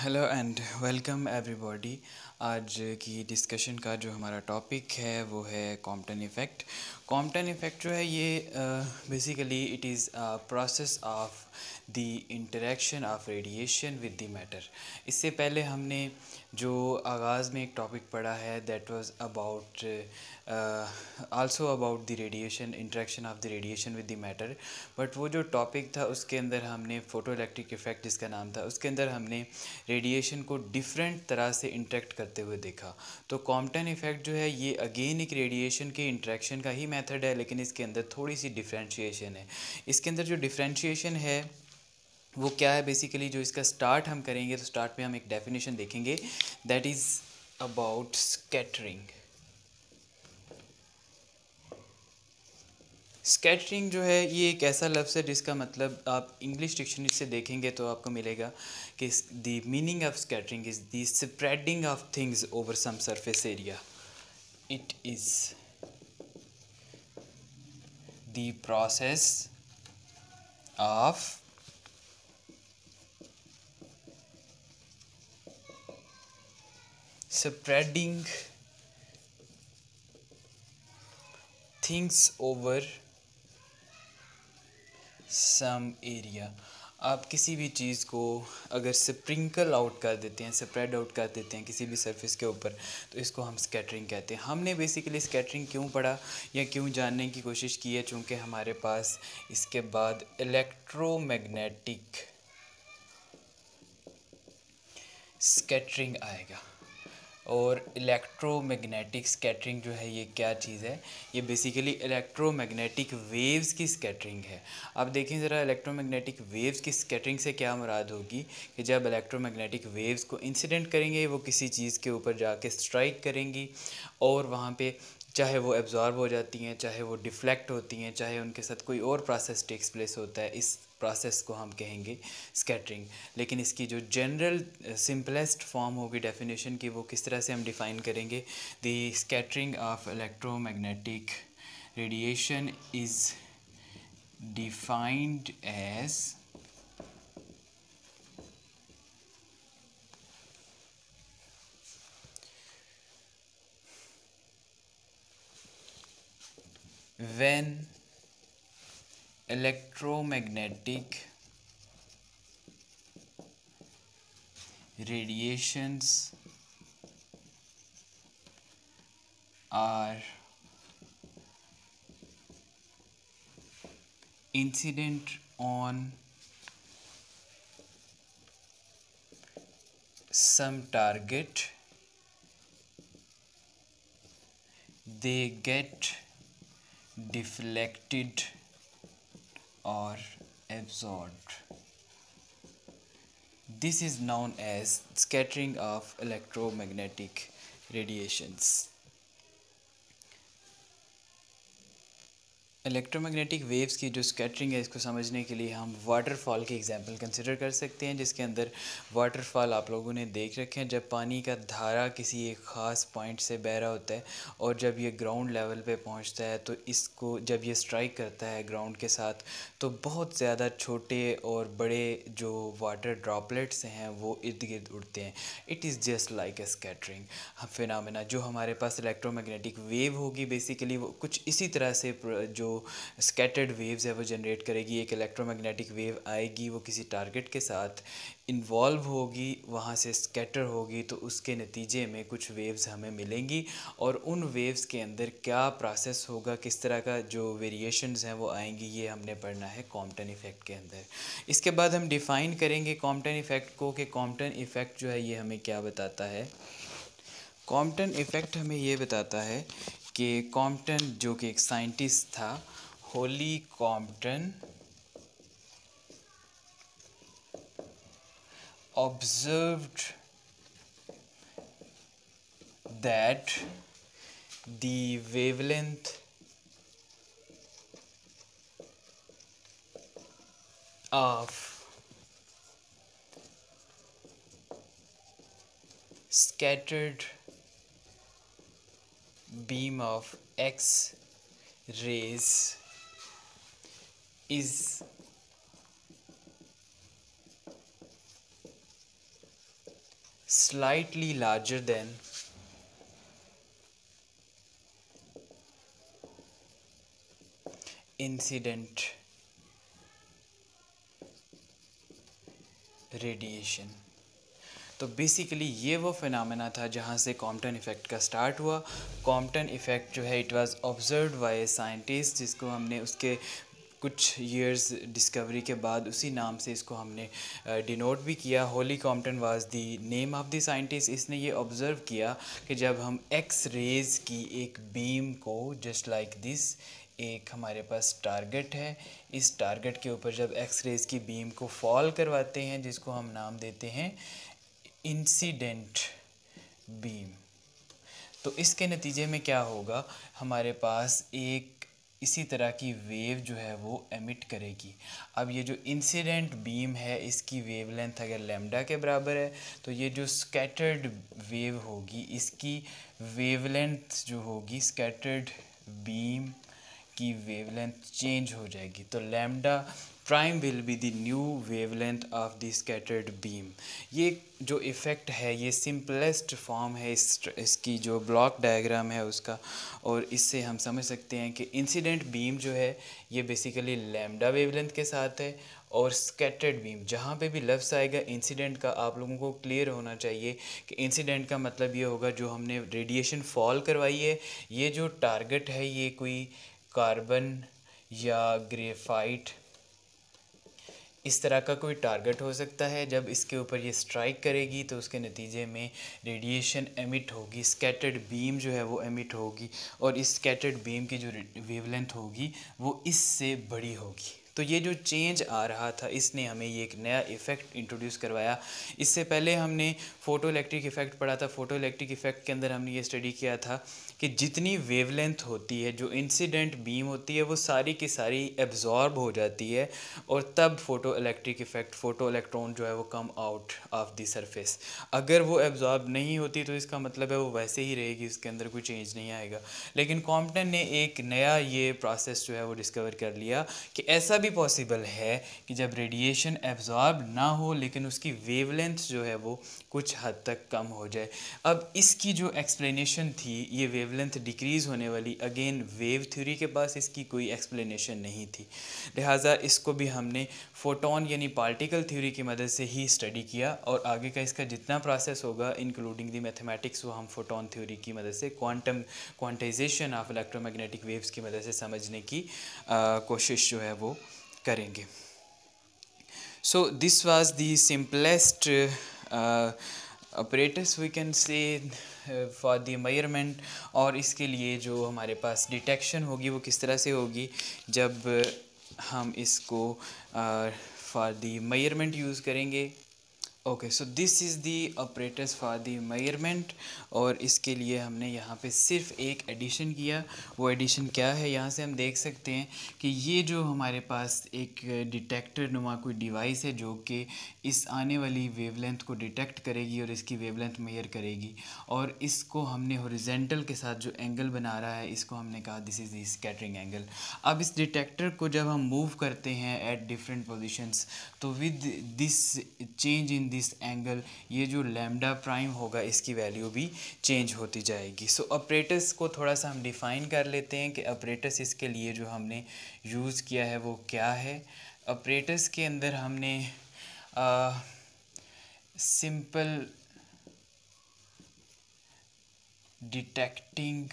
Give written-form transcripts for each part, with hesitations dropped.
Hello and welcome everybody. आज की discussion का जो हमारा टॉपिक है वो है कॉम्पटन इफ़ेक्ट। कॉम्पटन इफ़ेक्ट जो है ये basically it is a process of the interaction of radiation with the matter. इससे पहले हमने जो आगाज़ में एक टॉपिक पढ़ा है that was about also about the radiation interaction of the radiation with the matter. But वो जो टॉपिक था उसके अंदर हमने फ़ोटो इलेक्ट्रिक इफ़ेक्ट जिसका नाम था उसके अंदर हमने रेडिएशन को डिफरेंट तरह से इंटरेक्ट करते हुए देखा। तो कॉम्पटन इफ़ेक्ट जो है ये अगेन एक रेडिएशन के इंटरेक्शन का ही मेथड है, लेकिन इसके अंदर थोड़ी सी डिफ्रेंशिएशन है। इसके अंदर जो डिफ्रेंशिएशन है वो क्या है, बेसिकली जो इसका स्टार्ट हम करेंगे तो स्टार्ट में हम एक डेफिनेशन देखेंगे that is about scattering. Scattering जो है ये एक ऐसा लफ्ज़ है जिसका मतलब आप इंग्लिश डिक्शनरी से देखेंगे तो आपको मिलेगा कि the meaning of scattering is the spreading of things over some surface area. It is the process of spreading things over some area। आप किसी भी चीज़ को अगर स्प्रिंकल आउट कर देते हैं, स्प्रेड आउट कर देते हैं किसी भी सरफेस के ऊपर, तो इसको हम स्कैटरिंग कहते हैं। हमने बेसिकली स्कैटरिंग क्यों पढ़ा या क्यों जानने की कोशिश की है, चूँकि हमारे पास इसके बाद इलेक्ट्रोमैग्नेटिक स्कैटरिंग आएगा। और इलेक्ट्रोमैग्नेटिक स्कैटरिंग जो है ये क्या चीज़ है, ये बेसिकली इलेक्ट्रोमैग्नेटिक वेव्स की स्कैटरिंग है। अब देखें ज़रा इलेक्ट्रोमैग्नेटिक वेव्स की स्कैटरिंग से क्या मुराद होगी कि जब इलेक्ट्रोमैग्नेटिक वेव्स को इंसिडेंट करेंगे वो किसी चीज़ के ऊपर जाके स्ट्राइक करेंगी और वहाँ पे चाहे वो एब्जॉर्ब हो जाती हैं, चाहे वो डिफ्लेक्ट होती हैं, चाहे उनके साथ कोई और प्रोसेस टेक्स प्लेस होता है, इस प्रोसेस को हम कहेंगे स्कैटरिंग। लेकिन इसकी जो जनरल सिंपलेस्ट फॉर्म होगी डेफिनेशन की, वो किस तरह से हम डिफ़ाइन करेंगे, the scattering of electromagnetic radiation is defined as when electromagnetic radiations are incident on some target, they get deflected or absorbed. This is known as scattering of electromagnetic radiations. Electromagnetic waves की जो scattering है इसको समझने के लिए हम waterfall की example consider कर सकते हैं, जिसके अंदर वाटरफॉल आप लोगों ने देख रखे हैं। जब पानी का धारा किसी एक ख़ास पॉइंट से बह रहा होता है और जब ये ग्राउंड लेवल पे पहुंचता है तो इसको जब ये स्ट्राइक करता है ग्राउंड के साथ तो बहुत ज़्यादा छोटे और बड़े जो वाटर ड्रॉपलेट्स हैं वो इर्द गिर्द उड़ते हैं। It is just like a scattering phenomena. जो हमारे पास इलेक्ट्रोमैग्नेटिक वेव होगी बेसिकली वो कुछ इसी तरह से जो स्कैटर्ड वेव्स है वो जनरेट करेगी। एक इलेक्ट्रोमैग्नेटिक वेव आएगी, वो किसी टारगेट के साथ इन्वॉल्व होगी, वहाँ से स्कैटर होगी, तो उसके नतीजे में कुछ वेव्स हमें मिलेंगी और उन वेव्स के अंदर क्या प्रोसेस होगा, किस तरह का जो वेरिएशंस हैं वो आएंगी, ये हमने पढ़ना है कॉम्पटन इफ़ेक्ट के अंदर। इसके बाद हम डिफ़ाइन करेंगे कॉम्पटन इफ़ेक्ट को कि कॉम्पटन इफ़ेक्ट जो है ये हमें क्या बताता है। कॉम्पटन इफ़ेक्ट हमें ये बताता है कि कॉम्पटन जो कि एक साइंटिस्ट था, Holi Compton observed that the wavelength of scattered beam of X rays is slightly larger than incident radiation. तो बेसिकली ये वो फिनोमेना था जहाँ से कॉम्पटन इफ़ेक्ट का स्टार्ट हुआ। कॉम्पटन इफ़ेक्ट जो है it was observed by scientist, जिसको हमने उसके कुछ ईयर्स डिस्कवरी के बाद उसी नाम से इसको हमने डिनोट भी किया। Holi Compton was the name of the scientist. इसने ये ऑब्ज़र्व किया कि जब हम एक्स रेज़ की एक बीम को जस्ट लाइक दिस, एक हमारे पास टारगेट है, इस टारगेट के ऊपर जब एक्स रेज़ की बीम को फॉल करवाते हैं, जिसको हम नाम देते हैं इंसिडेंट बीम, तो इसके नतीजे में क्या होगा, हमारे पास एक इसी तरह की वेव जो है वो एमिट करेगी। अब ये जो इंसिडेंट बीम है इसकी वेवलेंथ अगर लैम्डा के बराबर है, तो ये जो स्कैटर्ड वेव होगी इसकी वेवलेंथ जो होगी स्कैटर्ड बीम की वेवलेंथ चेंज हो जाएगी। तो lambda prime will be the new wavelength of the scattered beam. ये जो इफ़ेक्ट है ये सिंपलेस्ट फॉर्म है इसकी जो ब्लॉक डायग्राम है उसका, और इससे हम समझ सकते हैं कि इंसिडेंट बीम जो है ये बेसिकली लैम्डा वेवलेंथ के साथ है, और स्कैटर्ड बीम जहाँ पे भी लफ्ज़ आएगा इंसिडेंट का, आप लोगों को क्लियर होना चाहिए कि इंसिडेंट का मतलब ये होगा जो हमने रेडिएशन फॉल करवाई है, ये जो टारगेट है ये कोई कार्बन या ग्रेफाइट इस तरह का कोई टारगेट हो सकता है। जब इसके ऊपर ये स्ट्राइक करेगी तो उसके नतीजे में रेडिएशन एमिट होगी, स्कैटर्ड बीम जो है वो एमिट होगी, और इस स्कैटर्ड बीम की जो वेवलेंथ होगी वो इससे बड़ी होगी। तो ये जो चेंज आ रहा था इसने हमें ये एक नया इफ़ेक्ट इंट्रोड्यूस करवाया। इससे पहले हमने फ़ोटो इलेक्ट्रिक इफ़ेक्ट पढ़ा था। फ़ोटो इलेक्ट्रिक इफ़ेक्ट के अंदर हमने ये स्टडी किया था कि जितनी वेवलेंथ होती है, जो इंसिडेंट बीम होती है, वो सारी की सारी एब्जॉर्ब हो जाती है, और तब photo electric effect, photo electron जो है वो come out of the surface. अगर वो एब्जॉर्ब नहीं होती तो इसका मतलब है वो वैसे ही रहेगी, इसके अंदर कोई चेंज नहीं आएगा। लेकिन कॉम्पटन ने एक नया ये प्रोसेस जो है वो डिस्कवर कर लिया कि ऐसा भी पॉसिबल है कि जब रेडिएशन एब्जॉर्ब ना हो लेकिन उसकी वेवलेंथ जो है वो कुछ हद तक कम हो जाए। अब इसकी जो एक्सप्लेनेशन थी ये वेवलेंथ डिक्रीज़ होने वाली, अगेन वेव थ्योरी के पास इसकी कोई एक्सप्लेनेशन नहीं थी, लिहाजा इसको भी हमने फोटोन यानी पार्टिकल थ्योरी की मदद से ही स्टडी किया, और आगे का इसका जितना प्रोसेस होगा इंक्लूडिंग द मैथमेटिक्स वो हम फोटोन थ्योरी की मदद से क्वांटाइजेशन ऑफ इलेक्ट्रोमैग्नेटिक वेव्स की मदद से समझने की कोशिश जो है वो करेंगे। So this was the simplest apparatus we can say for the measurement। और इसके लिए जो हमारे पास डिटेक्शन होगी वो किस तरह से होगी, जब हम इसको फॉर द मेजरमेंट यूज़ करेंगे। Okay, so this is the operators for the measurement, और इसके लिए हमने यहाँ पे सिर्फ एक एडिशन किया। वो एडिशन क्या है, यहाँ से हम देख सकते हैं कि ये जो हमारे पास एक डिटेक्टर नुमा कोई डिवाइस है जो कि इस आने वाली वेवलेंथ को डिटेक्ट करेगी और इसकी वेवलेंथ मेजर करेगी, और इसको हमने हॉरिजॉन्टल के साथ जो एंगल बना रहा है इसको हमने कहा this is the scattering angle. अब इस डिटेक्टर को जब हम मूव करते हैं एट डिफरेंट पोजीशंस, तो with this change in this angle ये जो लैम्डा प्राइम होगा इसकी वैल्यू भी चेंज होती जाएगी। सो ऑपरेटर्स को थोड़ा सा हम डिफ़ाइन कर लेते हैं कि ऑपरेटर्स इसके लिए जो हमने यूज़ किया है वो क्या है। ऑपरेटर्स के अंदर हमने simple detecting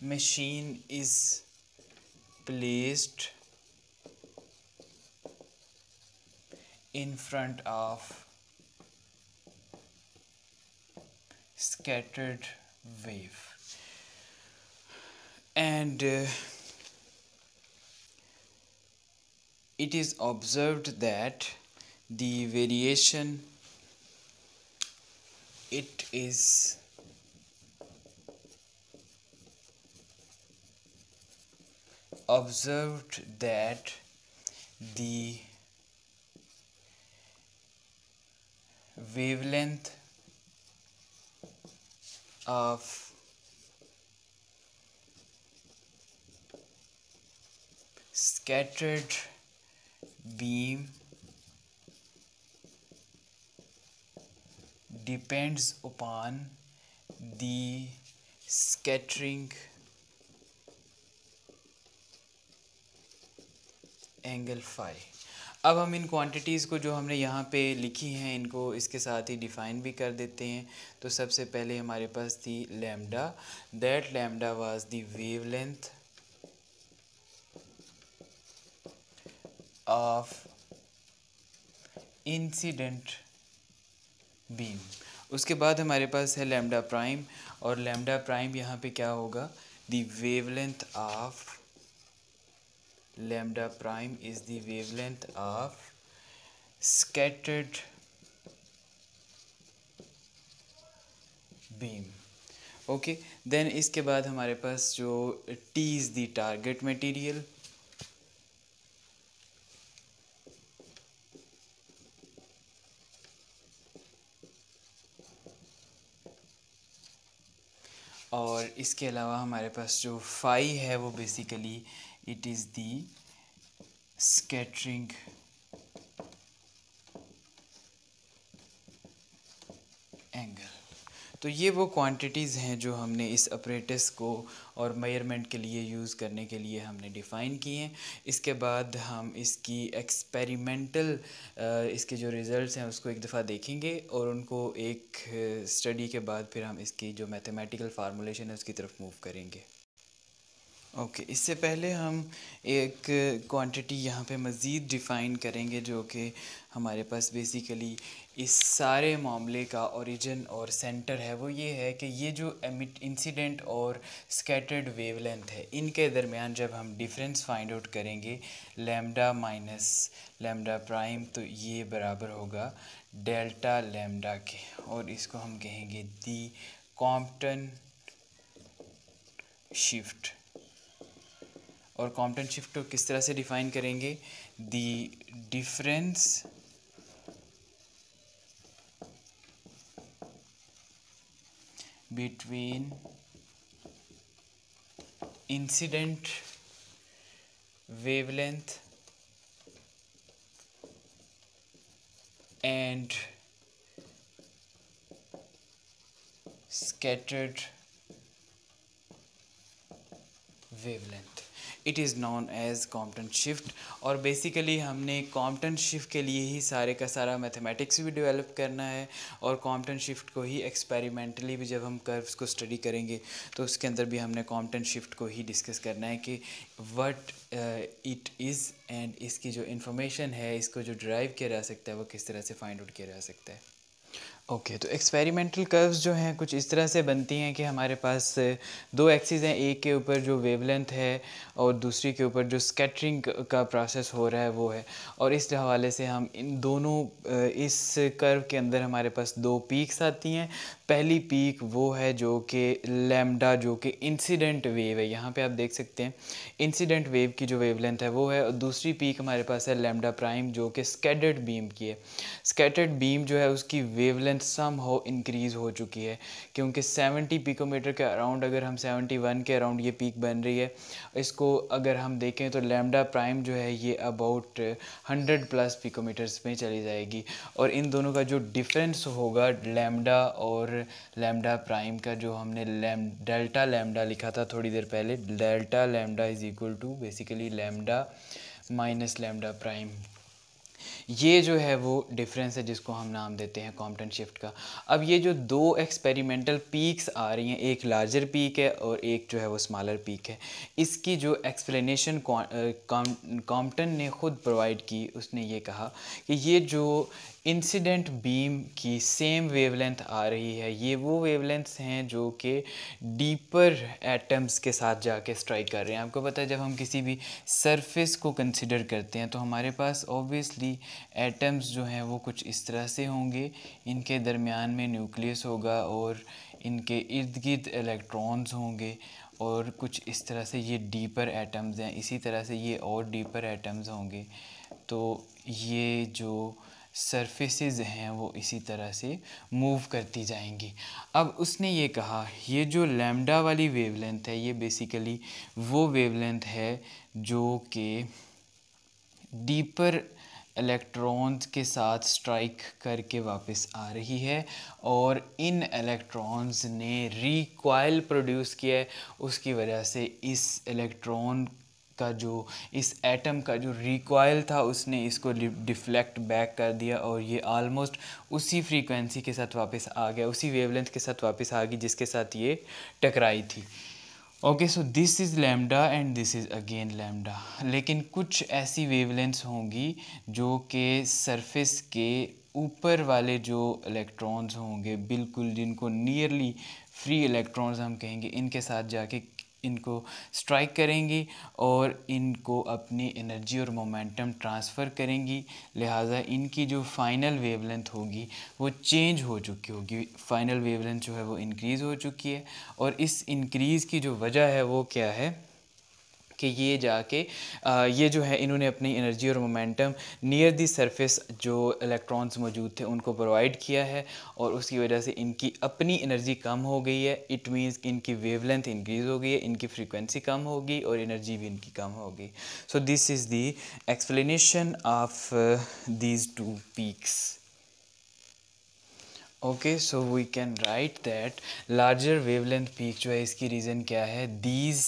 machine is placed in front of scattered wave, and it is observed that the variation it is observed that the wavelength of scattered beam depends upon the scattering angle phi. अब हम इन quantities को जो हमने यहाँ पे लिखी हैं इनको इसके साथ ही डिफ़ाइन भी कर देते हैं। तो सबसे पहले हमारे पास थी lambda, that lambda was the wavelength of incident beam. उसके बाद हमारे पास है लैम्डा प्राइम, और लैम्डा प्राइम यहाँ पे क्या होगा, the wavelength of lambda prime is the wavelength of scattered beam। Okay, then इसके बाद हमारे पास जो T is the target material, और इसके अलावा हमारे पास जो फाई है वो basically it is the scattering angle. तो ये वो क्वांटिटीज़ हैं जो हमने इस अपरेटस को और मेजरमेंट के लिए यूज़ करने के लिए हमने डिफ़ाइन किए हैं। इसके बाद हम इसकी एक्सपेरिमेंटल इसके जो रिज़ल्ट्स हैं उसको एक दफ़ा देखेंगे, और उनको एक स्टडी के बाद फिर हम इसकी जो मैथमेटिकल फार्मूलेशन है उसकी तरफ मूव करेंगे। ओके, इससे पहले हम एक क्वांटिटी यहाँ पे मज़ीद डिफ़ाइन करेंगे जो कि हमारे पास बेसिकली इस सारे मामले का ओरिजिन और सेंटर है। वो ये है कि ये जो इंसिडेंट और स्कैटर्ड वेवलेंथ है इनके दरमियान जब हम डिफरेंस फाइंड आउट करेंगे लैम्डा माइनस लैम्डा प्राइम, तो ये बराबर होगा डेल्टा लैम्डा के, और इसको हम कहेंगे दी कॉम्पटन शिफ्ट। और कॉम्पटन शिफ्ट को किस तरह से डिफ़ाइन करेंगे, the difference between incident wavelength and scattered wavelength, it is known as Compton shift. और बेसिकली हमने कॉम्पटन शिफ्ट के लिए ही सारे का सारा मैथमेटिक्स भी डेवलप करना है, और कॉम्पटन शिफ्ट को ही एक्सपेरिमेंटली भी जब हम कर्व्स को स्टडी करेंगे तो उसके अंदर भी हमने कॉम्पटन शिफ्ट को ही डिस्कस करना है कि व्हाट इट इज़, एंड इसकी जो इन्फॉर्मेशन है इसको जो ड्राइव किया जा सकता है वो किस तरह से फाइंड आउट किया जा सकता है। ओके, तो एक्सपेरिमेंटल कर्व्स जो हैं कुछ इस तरह से बनती हैं कि हमारे पास दो एक्सिस हैं, एक के ऊपर जो वेवलेंथ है और दूसरी के ऊपर जो स्कैटरिंग का प्रोसेस हो रहा है वो है, और इस हवाले से हम इन दोनों इस कर्व के अंदर हमारे पास दो पीक्स आती हैं। पहली पीक वो है जो कि लैम्डा, जो कि इंसिडेंट वेव है, यहाँ पे आप देख सकते हैं इंसिडेंट वेव की जो वेवलेंथ है वो है, और दूसरी पीक हमारे पास है लैम्डा प्राइम जो कि स्कैटर्ड बीम की है। स्कैटर्ड बीम जो है उसकी वेवलेंथ सम हो इंक्रीज़ हो चुकी है, क्योंकि 70 पिकोमीटर के अराउंड, अगर हम 71 के अराउंड ये पीक बन रही है, इसको अगर हम देखें तो लैम्डा प्राइम जो है ये अबाउट 100 प्लस पिकोमीटर्स में चली जाएगी, और इन दोनों का जो डिफरेंस होगा लैम्डा और लैम्डा प्राइम का, जो हमने डेल्टा लैम्डा लिखा था थोड़ी देर पहले, delta lambda is equal to basically lambda minus lambda prime, ये जो है वो डिफरेंस है जिसको हम नाम देते हैं कॉम्पटन शिफ्ट का। अब ये जो दो एक्सपेरिमेंटल पीक्स आ रही हैं, एक लार्जर पीक है और एक जो है वो स्मॉलर पीक है, इसकी जो एक्सप्लेनेशन कॉम्पटन ने ख़ुद प्रोवाइड की, उसने ये कहा कि ये जो इंसिडेंट बीम की सेम वेवलेंथ आ रही है, ये वो वेवलेंथ्स हैं जो कि डीपर एटम्स के साथ जाके स्ट्राइक कर रहे हैं। आपको पता है जब हम किसी भी सरफेस को कंसिडर करते हैं तो हमारे पास ऑब्वियसली एटम्स जो हैं वो कुछ इस तरह से होंगे, इनके दरमियान में न्यूक्लियस होगा और इनके इर्द गिर्द इलेक्ट्रॉन्स होंगे, और कुछ इस तरह से ये डीपर एटम्स हैं, इसी तरह से ये और डीपर एटम्स होंगे। तो ये जो सरफेसेस हैं वो इसी तरह से मूव करती जाएंगी। अब उसने ये कहा ये जो लैम्डा वाली वेवलेंथ है ये बेसिकली वो वेवलेंथ है जो कि डीपर इलेक्ट्रॉन्स के साथ स्ट्राइक करके वापस आ रही है और इन इलेक्ट्रॉन्स ने रिकॉइल प्रोड्यूस किया है। उसकी वजह से इस इलेक्ट्रॉन का जो इस एटम का जो रिकॉइल था उसने इसको डिफ्लेक्ट बैक कर दिया और ये आलमोस्ट उसी फ्रीक्वेंसी के साथ वापस आ गया, उसी वेवलेंथ के साथ वापस आ गई जिसके साथ ये टकराई थी। Okay, so this is lambda and this is again lambda. लेकिन कुछ ऐसी वेवलेंथ्स होंगी जो कि सरफेस के ऊपर वाले जो इलेक्ट्रॉन्स होंगे बिल्कुल जिनको नियरली फ्री इलेक्ट्रॉन्स हम कहेंगे, इनके साथ जाके इनको स्ट्राइक करेंगी और इनको अपनी एनर्जी और मोमेंटम ट्रांसफ़र करेंगी। लिहाजा इनकी जो फ़ाइनल वेवलेंथ होगी वो चेंज हो चुकी होगी, फ़ाइनल वेवलेंथ जो है वो इंक्रीज़ हो चुकी है। और इस इंक्रीज़ की जो वजह है वो क्या है कि ये जाके ये जो है इन्होंने अपनी एनर्जी और मोमेंटम नियर दी सरफेस जो इलेक्ट्रॉन्स मौजूद थे उनको प्रोवाइड किया है और उसकी वजह से इनकी अपनी एनर्जी कम हो गई है। इट मीन्स कि इनकी वेवलेंथ इंक्रीज़ हो गई है, इनकी फ्रीक्वेंसी कम होगी और एनर्जी भी इनकी कम होगी। So this is the explanation of these two peaks. Okay, so we can write that larger wavelength peak जो है इसकी रीज़न क्या है, these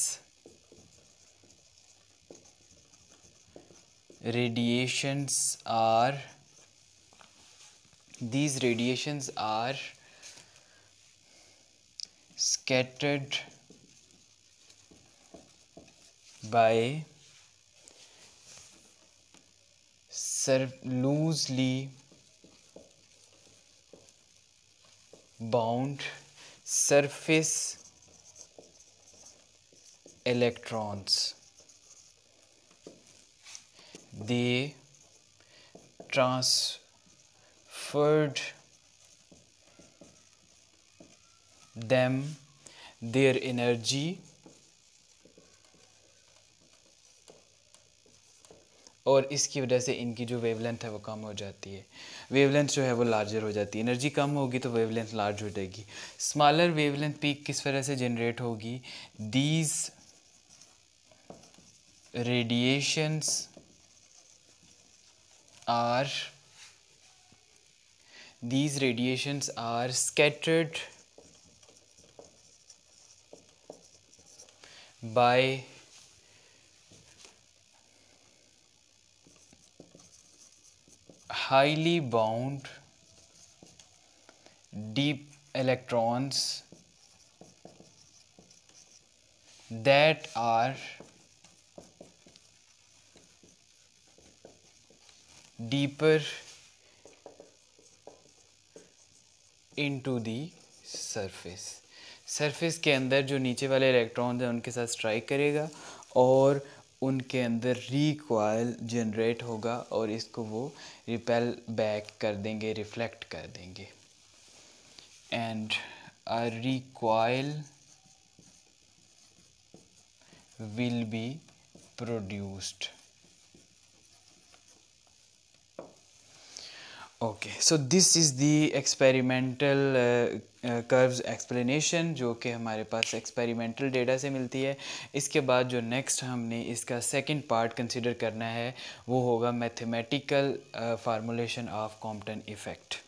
radiations are scattered by loosely bound surface electrons. They transferred them their energy और इसकी वजह से इनकी जो वेवलेंथ है वो कम हो जाती है। वेवलेंथ जो है वो लार्जर हो जाती है, एनर्जी कम होगी तो वेवलेंथ लार्ज हो जाएगी। स्मॉलर वेवलेंथ पीक किस तरह से जनरेट होगी, these radiations are scattered by highly bound deep electrons that are deeper into the surface। Surface के अंदर जो नीचे वाले इलेक्ट्रॉन्स हैं उनके साथ स्ट्राइक करेगा और उनके अंदर रिकॉइल जनरेट होगा और इसको वो रिपेल बैक कर देंगे, रिफ्लेक्ट कर देंगे। And a recoil will be produced. Okay, so this is the experimental curves explanation जो कि हमारे पास एक्सपेरिमेंटल डेटा से मिलती है। इसके बाद जो नेक्स्ट हमने इसका सेकंड पार्ट कंसिडर करना है वो होगा mathematical formulation of Compton effect.